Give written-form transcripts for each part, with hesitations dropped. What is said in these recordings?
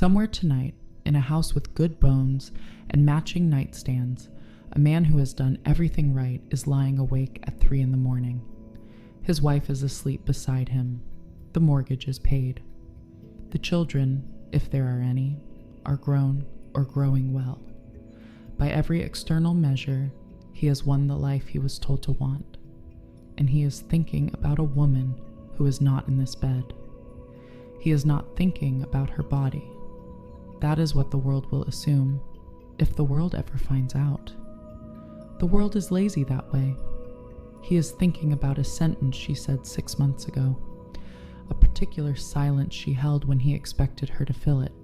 Somewhere tonight, in a house with good bones and matching nightstands, a man who has done everything right is lying awake at 3 a.m. His wife is asleep beside him. The mortgage is paid. The children, if there are any, are grown or growing well. By every external measure, he has won the life he was told to want, and he is thinking about a woman who is not in this bed. He is not thinking about her body. That is what the world will assume, if the world ever finds out. The world is lazy that way. He is thinking about a sentence she said 6 months ago, a particular silence she held when he expected her to fill it,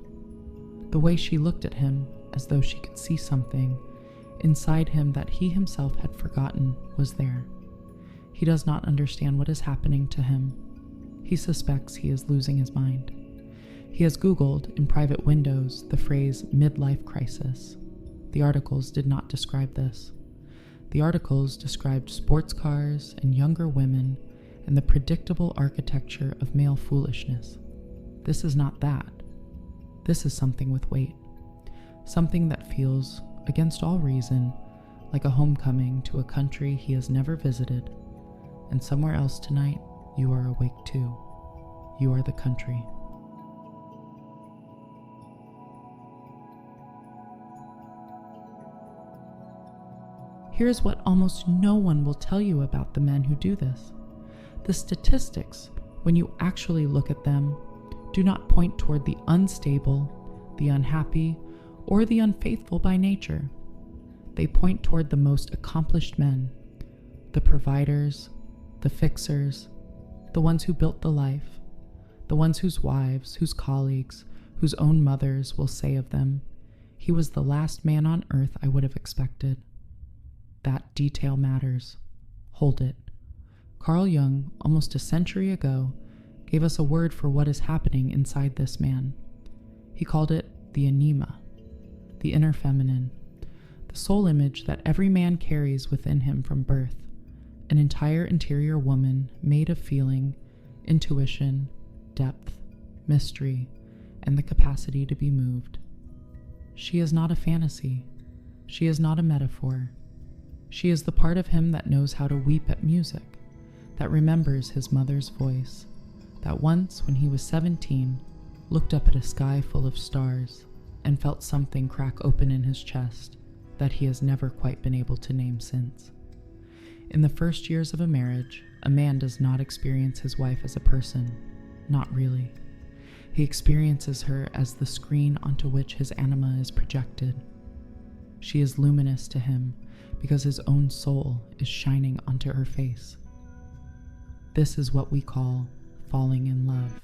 the way she looked at him as though she could see something inside him that he himself had forgotten was there. He does not understand what is happening to him. He suspects he is losing his mind. He has Googled in private windows the phrase midlife crisis. The articles did not describe this. The articles described sports cars and younger women and the predictable architecture of male foolishness. This is not that. This is something with weight. Something that feels, against all reason, like a homecoming to a country he has never visited. And somewhere else tonight, you are awake too. You are the country. Here's what almost no one will tell you about the men who do this. The statistics, when you actually look at them, do not point toward the unstable, the unhappy, or the unfaithful by nature. They point toward the most accomplished men, the providers, the fixers, the ones who built the life, the ones whose wives, whose colleagues, whose own mothers will say of them, "He was the last man on earth I would have expected." That detail matters. Hold it. Carl Jung, almost a century ago, gave us a word for what is happening inside this man. He called it the anima, the inner feminine, the soul image that every man carries within him from birth, an entire interior woman made of feeling, intuition, depth, mystery, and the capacity to be moved. She is not a fantasy. She is not a metaphor. She is the part of him that knows how to weep at music, that remembers his mother's voice, that once, when he was 17, looked up at a sky full of stars and felt something crack open in his chest that he has never quite been able to name since. In the first years of a marriage, a man does not experience his wife as a person, not really. He experiences her as the screen onto which his anima is projected. She is luminous to him, because his own soul is shining onto her face. This is what we call falling in love.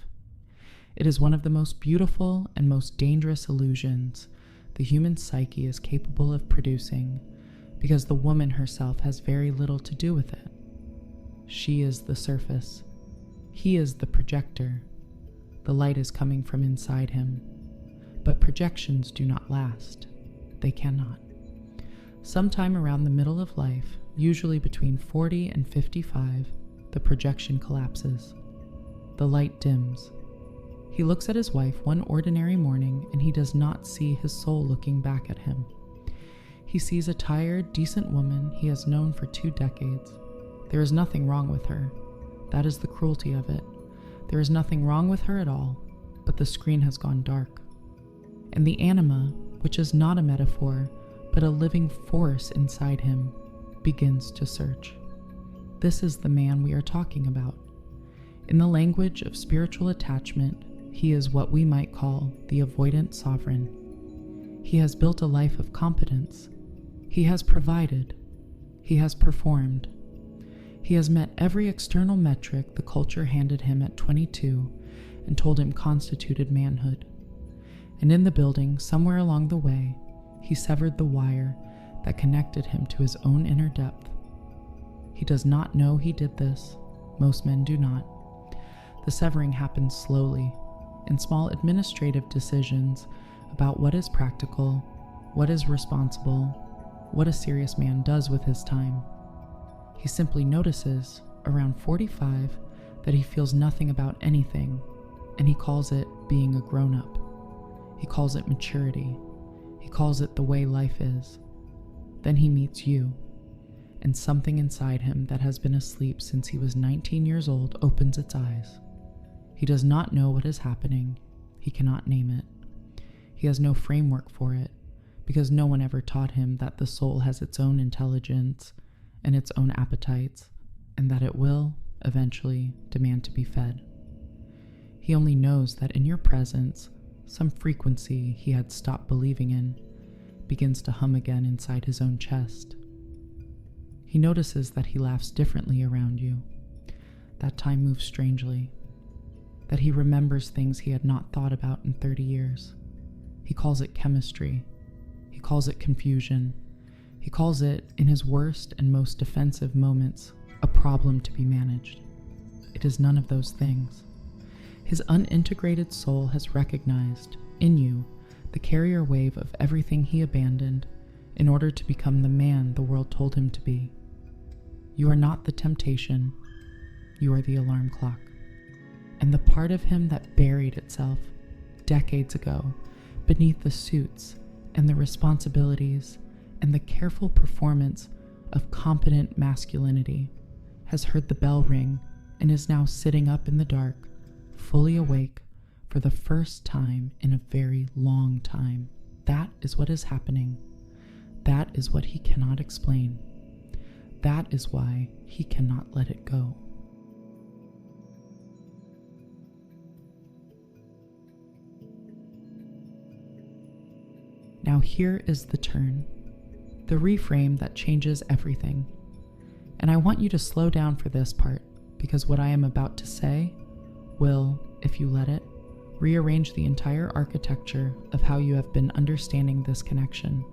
It is one of the most beautiful and most dangerous illusions the human psyche is capable of producing, because the woman herself has very little to do with it. She is the surface. He is the projector. The light is coming from inside him. But projections do not last. They cannot. Sometime around the middle of life, usually between 40 and 55, the projection collapses. The light dims. He looks at his wife one ordinary morning and he does not see his soul looking back at him. He sees a tired, decent woman he has known for 2 decades. There is nothing wrong with her. That is the cruelty of it. There is nothing wrong with her at all, but the screen has gone dark. And the anima, which is not a metaphor, but a living force inside him, begins to search. This is the man we are talking about. In the language of spiritual attachment, he is what we might call the avoidant sovereign. He has built a life of competence. He has provided. He has performed. He has met every external metric the culture handed him at 22 and told him constituted manhood. And in the building, somewhere along the way, he severed the wire that connected him to his own inner depth. He does not know he did this. Most men do not. The severing happens slowly, in small administrative decisions about what is practical, what is responsible, what a serious man does with his time. He simply notices, around 45, that he feels nothing about anything, and he calls it being a grown-up. He calls it maturity. He calls it the way life is. Then he meets you, and something inside him that has been asleep since he was 19 years old opens its eyes. He does not know what is happening. He cannot name it. He has no framework for it, because no one ever taught him that the soul has its own intelligence and its own appetites, and that it will, eventually, demand to be fed. He only knows that in your presence, some frequency he had stopped believing in begins to hum again inside his own chest. He notices that he laughs differently around you, that time moves strangely, that he remembers things he had not thought about in 30 years. He calls it chemistry. He calls it confusion. He calls it, in his worst and most defensive moments, a problem to be managed. It is none of those things. His unintegrated soul has recognized, in you, the carrier wave of everything he abandoned in order to become the man the world told him to be. You are not the temptation. You are the alarm clock. And the part of him that buried itself decades ago beneath the suits and the responsibilities and the careful performance of competent masculinity has heard the bell ring and is now sitting up in the dark, fully awake for the first time in a very long time. That is what is happening. That is what he cannot explain. That is why he cannot let it go. Now here is the turn, the reframe that changes everything. And I want you to slow down for this part, because what I am about to say will, if you let it, rearrange the entire architecture of how you have been understanding this connection.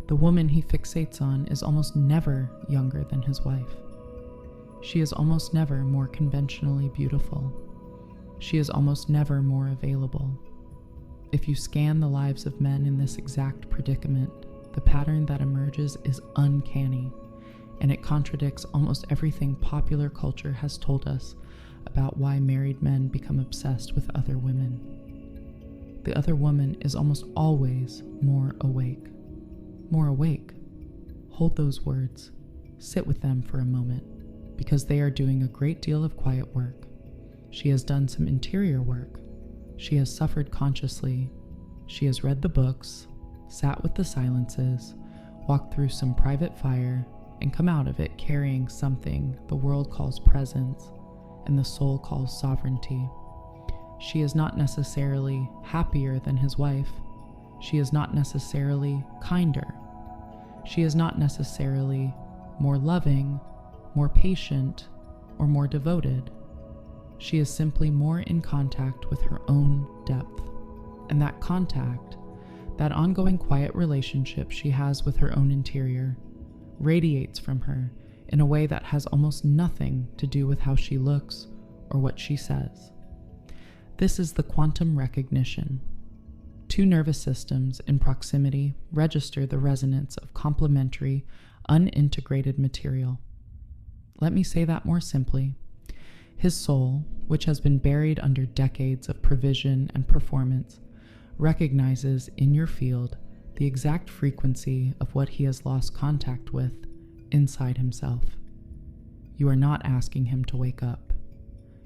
The woman he fixates on is almost never younger than his wife. She is almost never more conventionally beautiful. She is almost never more available. If you scan the lives of men in this exact predicament, the pattern that emerges is uncanny, and it contradicts almost everything popular culture has told us about why married men become obsessed with other women. The other woman is almost always more awake. More awake. Hold those words. Sit with them for a moment, because they are doing a great deal of quiet work. She has done some interior work. She has suffered consciously. She has read the books, sat with the silences, walked through some private fire, and come out of it carrying something the world calls presence and the soul calls sovereignty. She is not necessarily happier than his wife. She is not necessarily kinder. She is not necessarily more loving, more patient, or more devoted. She is simply more in contact with her own depth. And that contact, that ongoing quiet relationship she has with her own interior, radiates from her in a way that has almost nothing to do with how she looks or what she says. This is the quantum recognition. Two nervous systems in proximity register the resonance of complementary, unintegrated material. Let me say that more simply. His soul, which has been buried under decades of provision and performance, recognizes in your field the exact frequency of what he has lost contact with inside himself. You are not asking him to wake up.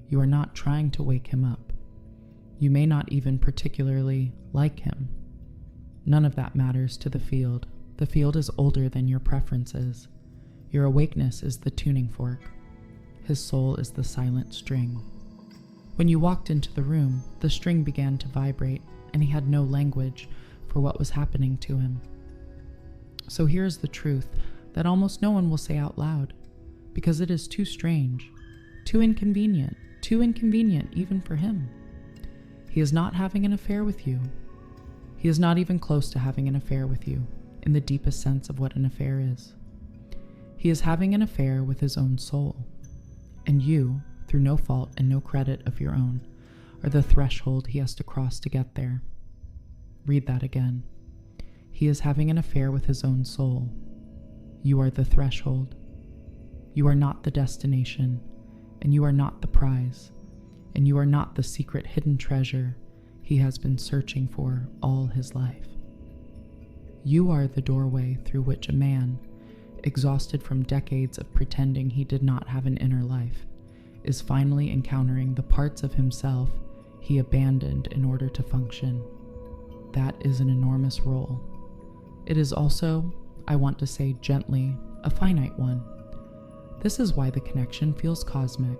You are not trying to wake him up. You may not even particularly like him. None of that matters to the field. The field is older than your preferences. Your awakeness is the tuning fork. His soul is the silent string. When you walked into the room, the string began to vibrate, and he had no language for what was happening to him. So here's the truth that almost no one will say out loud, because it is too strange, too inconvenient even for him. He is not having an affair with you. He is not even close to having an affair with you, in the deepest sense of what an affair is. He is having an affair with his own soul, and you, through no fault and no credit of your own, are the threshold he has to cross to get there. Read that again. He is having an affair with his own soul. You are the threshold. You are not the destination, and you are not the prize, and you are not the secret hidden treasure he he has been searching for all his life. You are the doorway through which a man, exhausted from decades of pretending he did not have an inner life, is finally encountering the parts of himself he abandoned in order to function. That is an enormous role. It is also, I want to say gently, a finite one. This is why the connection feels cosmic.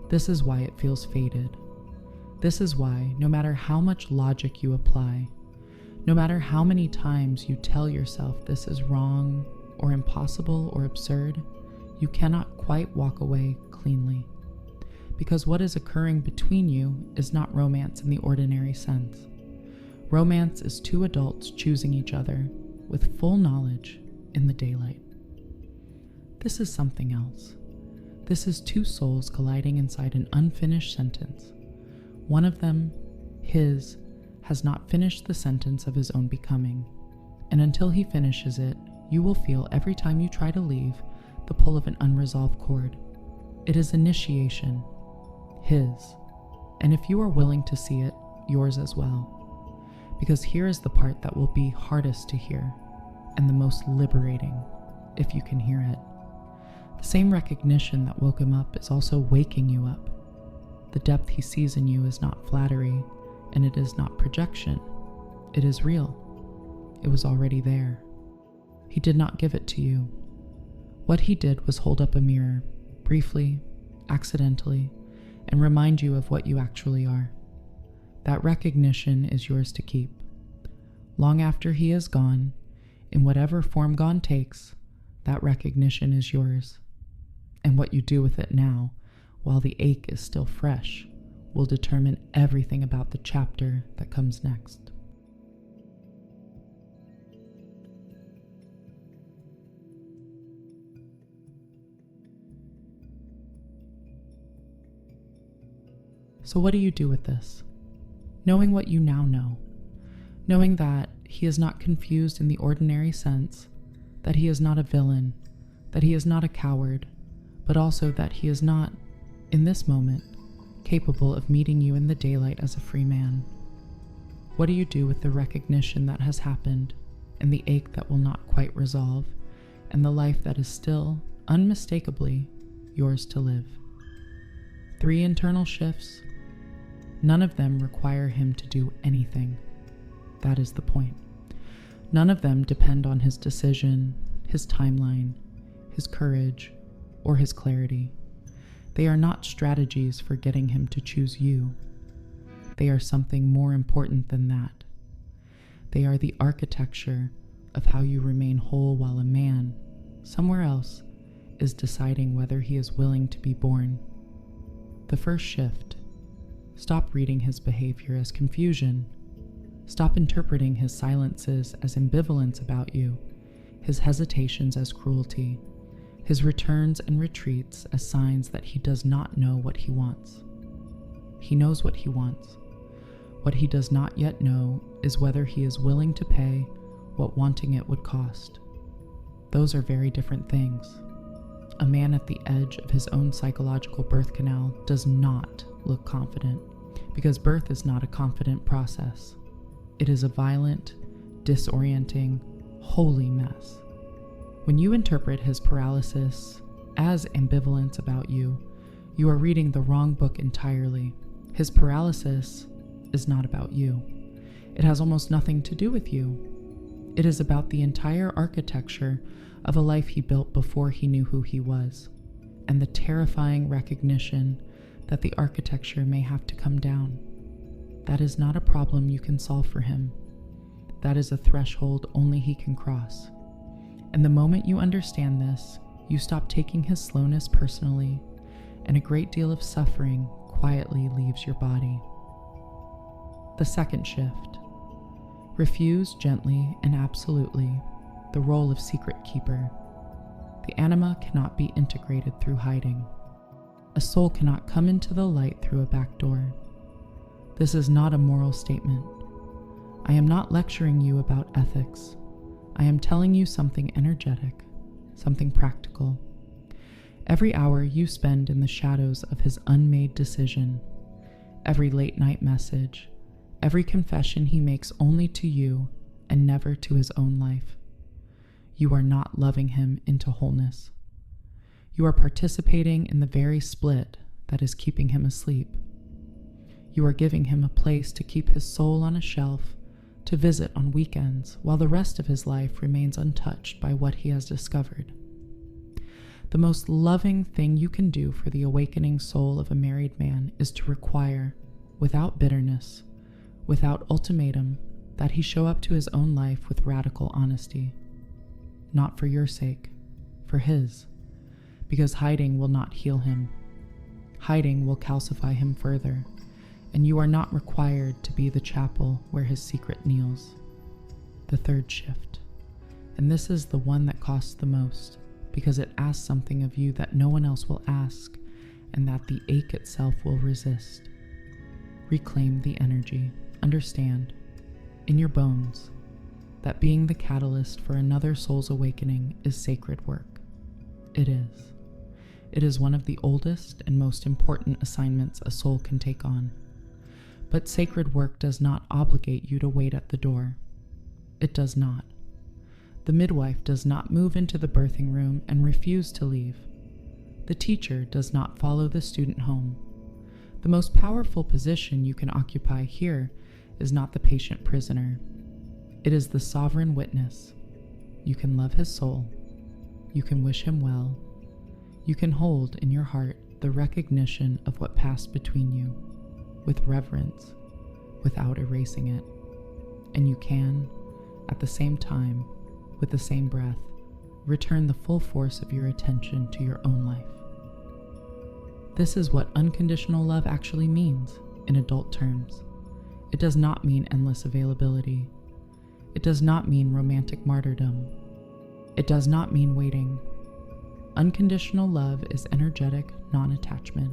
This is why it feels fated. This is why, no matter how much logic you apply, no matter how many times you tell yourself this is wrong or impossible or absurd, you cannot quite walk away cleanly. Because what is occurring between you is not romance in the ordinary sense. Romance is two adults choosing each other with full knowledge in the daylight. This is something else. This is two souls colliding inside an unfinished sentence. One of them, his, has not finished the sentence of his own becoming, and until he finishes it, you will feel every time you try to leave the pull of an unresolved chord. It is initiation, his, and if you are willing to see it, yours as well. Because here is the part that will be hardest to hear, and the most liberating, if you can hear it. The same recognition that woke him up is also waking you up. The depth he sees in you is not flattery, and it is not projection. It is real. It was already there. He did not give it to you. What he did was hold up a mirror, briefly, accidentally, and remind you of what you actually are. That recognition is yours to keep. Long after he is gone, in whatever form gone takes, that recognition is yours. And what you do with it now, while the ache is still fresh, will determine everything about the chapter that comes next. So what do you do with this? Knowing what you now know, knowing that he is not confused in the ordinary sense, that he is not a villain, that he is not a coward, but also that he is not, in this moment, capable of meeting you in the daylight as a free man. What do you do with the recognition that has happened, and the ache that will not quite resolve, and the life that is still, unmistakably, yours to live? 3 internal shifts. None of them require him to do anything. That is the point. None of them depend on his decision, his timeline, his courage, or his clarity. They are not strategies for getting him to choose you. They are something more important than that. They are the architecture of how you remain whole while a man, somewhere else, is deciding whether he is willing to be born. The first shift. Stop reading his behavior as confusion. Stop interpreting his silences as ambivalence about you, his hesitations as cruelty, his returns and retreats as signs that he does not know what he wants. He knows what he wants. What he does not yet know is whether he is willing to pay what wanting it would cost. Those are very different things. A man at the edge of his own psychological birth canal does not look confident, because birth is not a confident process. It is a violent, disorienting, holy mess. When you interpret his paralysis as ambivalence about you, you are reading the wrong book entirely. His paralysis is not about you. It has almost nothing to do with you. It is about the entire architecture of a life he built before he knew who he was, and the terrifying recognition that the architecture may have to come down. That is not a problem you can solve for him. That is a threshold only he can cross. And the moment you understand this, you stop taking his slowness personally, and a great deal of suffering quietly leaves your body. The second shift. Refuse gently and absolutely the role of secret keeper. The anima cannot be integrated through hiding. A soul cannot come into the light through a back door. This is not a moral statement. I am not lecturing you about ethics. I am telling you something energetic, something practical. Every hour you spend in the shadows of his unmade decision, every late night message, every confession he makes only to you and never to his own life. You are not loving him into wholeness. You are participating in the very split that is keeping him asleep. You are giving him a place to keep his soul on a shelf, to visit on weekends, while the rest of his life remains untouched by what he has discovered. The most loving thing you can do for the awakening soul of a married man is to require, without bitterness, without ultimatum, that he show up to his own life with radical honesty. Not for your sake, for his, because hiding will not heal him. Hiding will calcify him further, and you are not required to be the chapel where his secret kneels. The third shift, and this is the one that costs the most, because it asks something of you that no one else will ask, and that the ache itself will resist. Reclaim the energy. Understand, in your bones, that being the catalyst for another soul's awakening is sacred work. It is. It is one of the oldest and most important assignments a soul can take on. But sacred work does not obligate you to wait at the door. It does not. The midwife does not move into the birthing room and refuse to leave. The teacher does not follow the student home. The most powerful position you can occupy here is not the patient prisoner. It is the sovereign witness. You can love his soul. You can wish him well. You can hold in your heart the recognition of what passed between you, with reverence, without erasing it. And you can, at the same time, with the same breath, return the full force of your attention to your own life. This is what unconditional love actually means in adult terms. It does not mean endless availability. It does not mean romantic martyrdom. It does not mean waiting. Unconditional love is energetic non-attachment.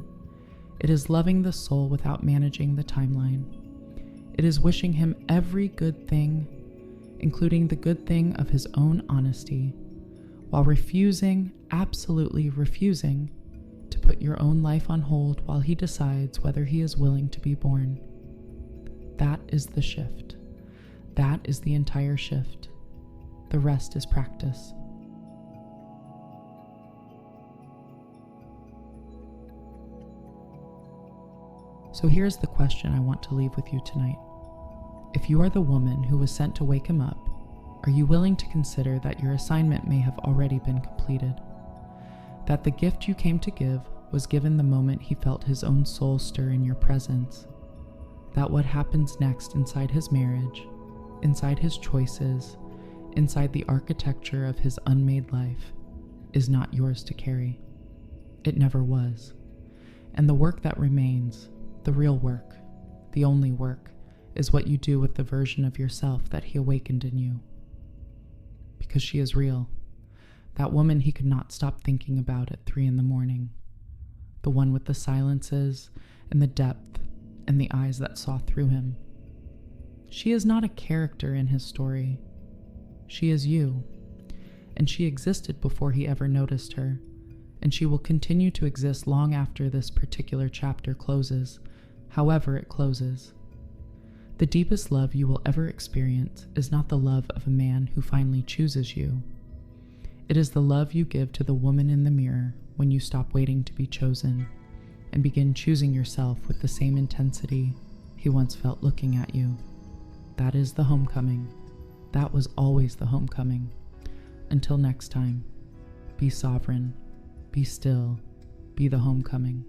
It is loving the soul without managing the timeline. It is wishing him every good thing, including the good thing of his own honesty, while refusing, absolutely refusing, to put your own life on hold while he decides whether he is willing to be born. That is the shift. That is the entire shift. The rest is practice. So here's the question I want to leave with you tonight. If you are the woman who was sent to wake him up, are you willing to consider that your assignment may have already been completed? That the gift you came to give was given the moment he felt his own soul stir in your presence? That what happens next inside his marriage, inside his choices, inside the architecture of his unmade life, is not yours to carry? It never was. And the work that remains, the real work, the only work, is what you do with the version of yourself that he awakened in you. Because she is real. That woman he could not stop thinking about at 3 a.m. The one with the silences and the depth and the eyes that saw through him. She is not a character in his story. She is you. And she existed before he ever noticed her. And she will continue to exist long after this particular chapter closes, however it closes. The deepest love you will ever experience is not the love of a man who finally chooses you. It is the love you give to the woman in the mirror when you stop waiting to be chosen and begin choosing yourself with the same intensity he once felt looking at you. That is the homecoming. That was always the homecoming. Until next time, be sovereign, be still, be the homecoming.